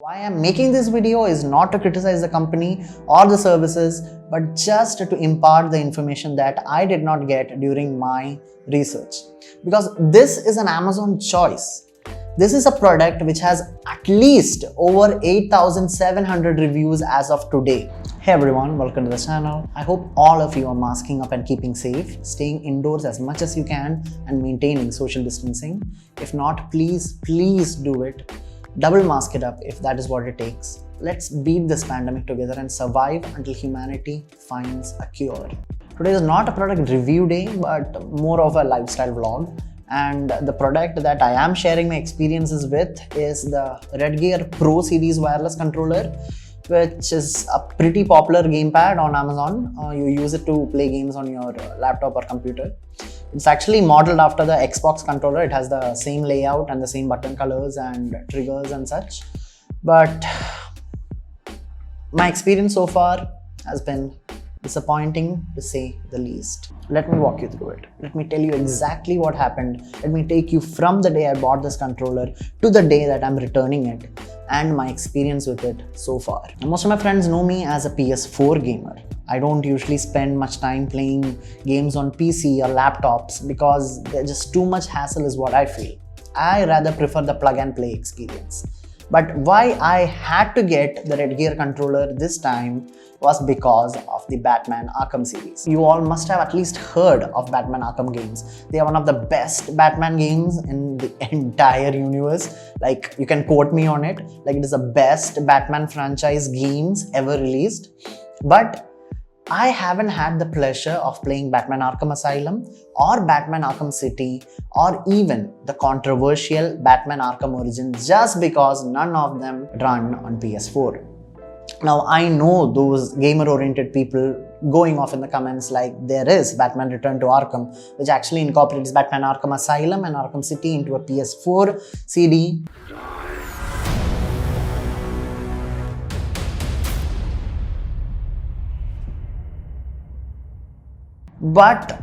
Why I'm making this video is not to criticize the company or the services, but just to impart the information that I did not get during my research. Because this is an Amazon choice. This is a product which has at least over 8,700 reviews as of today. Hey everyone, welcome to the channel. I hope all of you are masking up and keeping safe, staying indoors as much as you can and maintaining social distancing. If not, please do it. Double mask it up if that is what it takes. Let's beat this pandemic together and survive until humanity finds a cure. Today is not a product review day, but more of a lifestyle vlog. And the product that I am sharing my experiences with is the Redgear Pro Series wireless controller, which is a pretty popular gamepad on Amazon. You use it to play games on your laptop or computer. It's actually modeled after the Xbox controller. It has the same layout and the same button colors and triggers and such. But my experience so far has been disappointing, to say the least. Let me walk you through it. Let me tell you exactly what happened. Let me take you from the day I bought this controller to the day that I'm returning it and my experience with it so far. Now, most of my friends know me as a PS4 gamer. I don't usually spend much time playing games on PC or laptops because they're just too much hassle is what I feel. I rather prefer the plug and play experience. But why I had to get the Redgear controller this time was because of the Batman Arkham series. You all must have at least heard of Batman Arkham games. They are one of the best Batman games in the entire universe. Like, you can quote me on it. Like, it is the best Batman franchise games ever released. But I haven't had the pleasure of playing Batman Arkham Asylum or Batman Arkham City or even the controversial Batman Arkham Origins just because none of them run on PS4. Now, I know those gamer-oriented people going off in the comments like there is Batman Return to Arkham, which actually incorporates Batman Arkham Asylum and Arkham City into a PS4 CD. But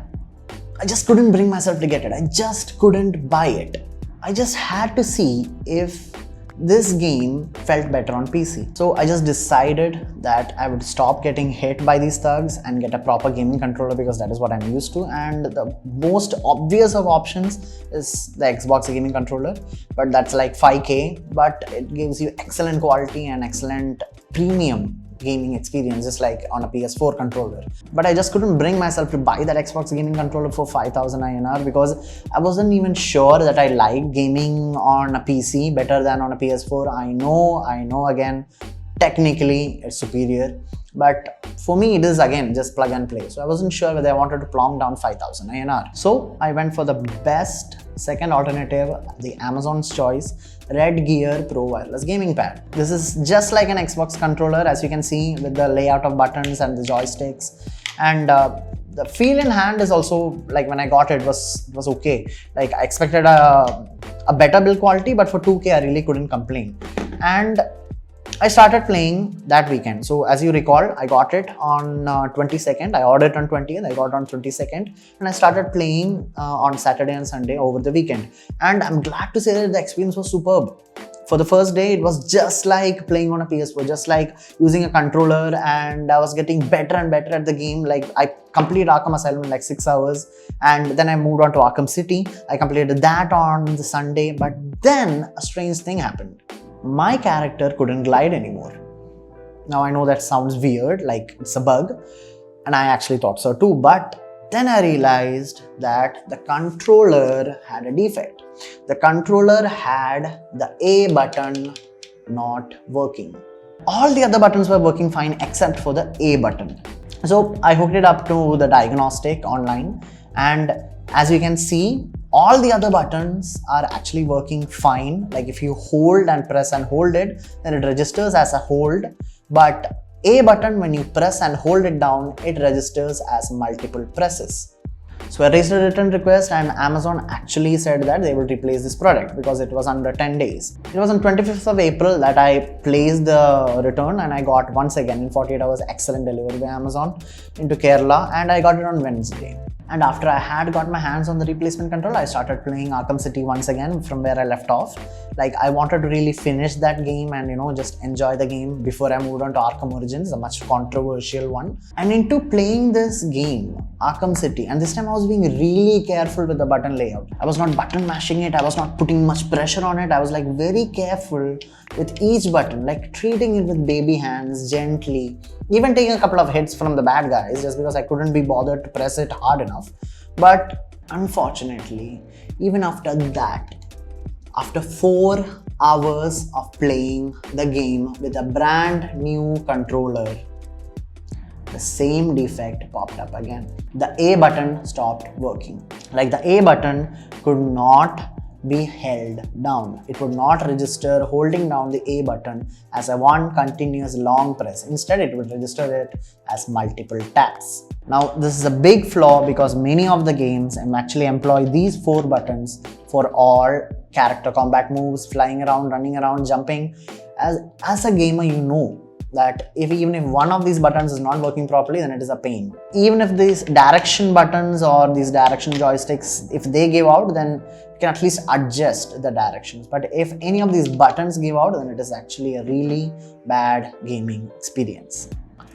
I just couldn't bring myself to get it. I just couldn't buy it. I just had to see if this game felt better on PC. So I just decided that I would stop getting hit by these thugs and get a proper gaming controller because that is what I'm used to. And the most obvious of options is the Xbox gaming controller, but that's like 5K, but it gives you excellent quality and excellent premium gaming experience just like on a PS4 controller. But I just couldn't bring myself to buy that Xbox gaming controller for 5,000 INR because I wasn't even sure that I like gaming on a PC better than on a PS4. I know again, technically it's superior, but for me it is again just plug and play. So I wasn't sure whether I wanted to plonk down 5,000 INR. So I went for the best second alternative, the Amazon's choice, Redgear Pro Wireless Gaming Pad. This is just like an Xbox controller, as you can see, with the layout of buttons and the joysticks. And the feel in hand is also, like when I got it, was okay. Like I expected a better build quality, but for 2K I really couldn't complain. And I started playing that weekend. So as you recall, I got it on 22nd. I ordered it on 20th. I got it on 22nd. And I started playing on Saturday and Sunday over the weekend. And I'm glad to say that the experience was superb. For the first day, it was just like playing on a PS4, just like using a controller, and I was getting better and better at the game. Like I completed Arkham Asylum in like 6 hours, and then I moved on to Arkham City. I completed that on the Sunday, but then a strange thing happened. My character couldn't glide anymore. Now I know that sounds weird, like it's a bug, and I actually thought so too, but then I realized that the controller had a defect. The controller had the A button not working. All the other buttons were working fine except for the A button. So I hooked it up to the diagnostic online, and as you can see, all the other buttons are actually working fine. Like if you hold and press and hold it, then it registers as a hold. But A button, when you press and hold it down, it registers as multiple presses. So I raised a return request, and Amazon actually said that they will replace this product because it was under 10 days. It was on 25th of April that I placed the return, and I got, once again in 48 hours, excellent delivery by Amazon into Kerala, and I got it on Wednesday. And after I had got my hands on the replacement controller, I started playing Arkham City once again from where I left off. Like, I wanted to really finish that game and, you know, just enjoy the game before I moved on to Arkham Origins, a much controversial one. And into playing this game, Arkham City, and this time I was being really careful with the button layout. I was not button mashing it, I was not putting much pressure on it. I was like very careful with each button, like treating it with baby hands, gently, even taking a couple of hits from the bad guys just because I couldn't be bothered to press it hard enough. But unfortunately, even after that, after 4 hours of playing the game with a brand new controller, the same defect popped up again. The A button stopped working. Like, the A button could not be held down. It would not register holding down the A button as a one continuous long press. Instead, it would register it as multiple taps. Now, this is a big flaw because many of the games actually employ these 4 buttons for all character combat moves, flying around, running around, jumping. As a gamer, you know that even if one of these buttons is not working properly, then it is a pain. Even if these direction buttons or these direction joysticks, if they give out, then you can at least adjust the directions. But if any of these buttons give out, then it is actually a really bad gaming experience.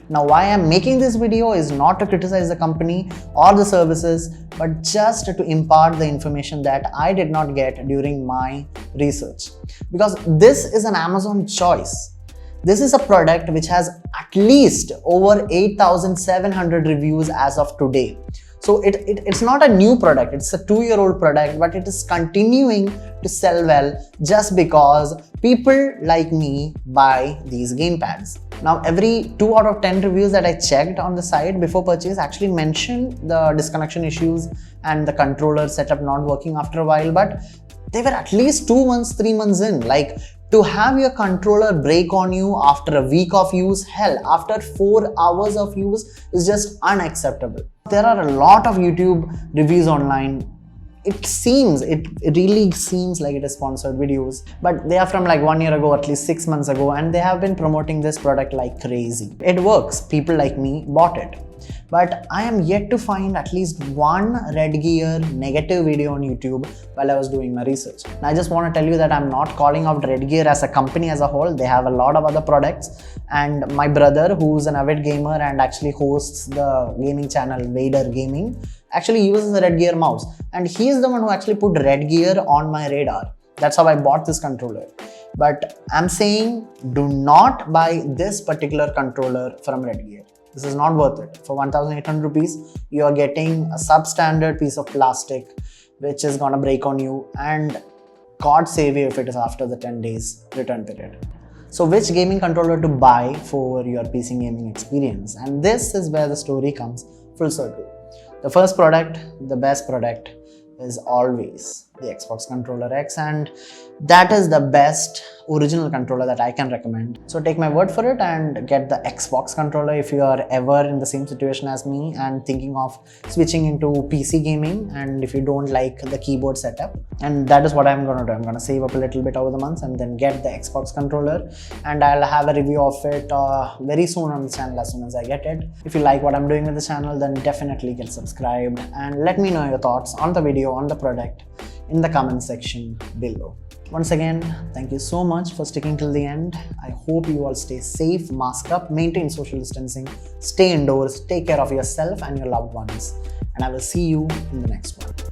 Now, why I'm making this video is not to criticize the company or the services, but just to impart the information that I did not get during my research. Because this is an Amazon choice. This is a product which has at least over 8,700 reviews as of today. So it's not a new product, it's a 2-year-old product, but it is continuing to sell well just because people like me buy these gamepads. Now, every 2 out of 10 reviews that I checked on the site before purchase actually mentioned the disconnection issues and the controller setup not working after a while, but they were at least 2 months, 3 months in. Like, to have your controller break on you after a week of use, hell, after 4 hours of use is just unacceptable. There are a lot of YouTube reviews online. It really seems like it is sponsored videos, but they are from like 1 year ago, at least 6 months ago, and they have been promoting this product like crazy. It works. People like me bought it. But I am yet to find at least one Redgear negative video on YouTube while I was doing my research. And I just want to tell you that I'm not calling out Redgear as a company as a whole. They have a lot of other products. And my brother, who's an avid gamer and actually hosts the gaming channel Vader Gaming, actually uses a Redgear mouse. And he is the one who actually put Redgear on my radar. That's how I bought this controller. But I'm saying, do not buy this particular controller from Redgear. This is not worth it. For 1,800 rupees, you are getting a substandard piece of plastic which is gonna break on you, and God save you if it is after the 10 days return period. So which gaming controller to buy for your PC gaming experience? And this is where the story comes full circle. The first product, the best product, is always the Xbox Controller X, and that is the best original controller that I can recommend. So take my word for it and get the Xbox controller if you are ever in the same situation as me and thinking of switching into PC gaming, and if you don't like the keyboard setup. And that is what I'm gonna do. I'm gonna save up a little bit over the months and then get the Xbox controller, and I'll have a review of it very soon on the channel as soon as I get it. If you like what I'm doing with the channel, then definitely get subscribed and let me know your thoughts on the video, on the product, in the comment section below. Once again, thank you so much for sticking till the end. I hope you all stay safe, mask up, maintain social distancing, stay indoors, take care of yourself and your loved ones. And I will see you in the next one.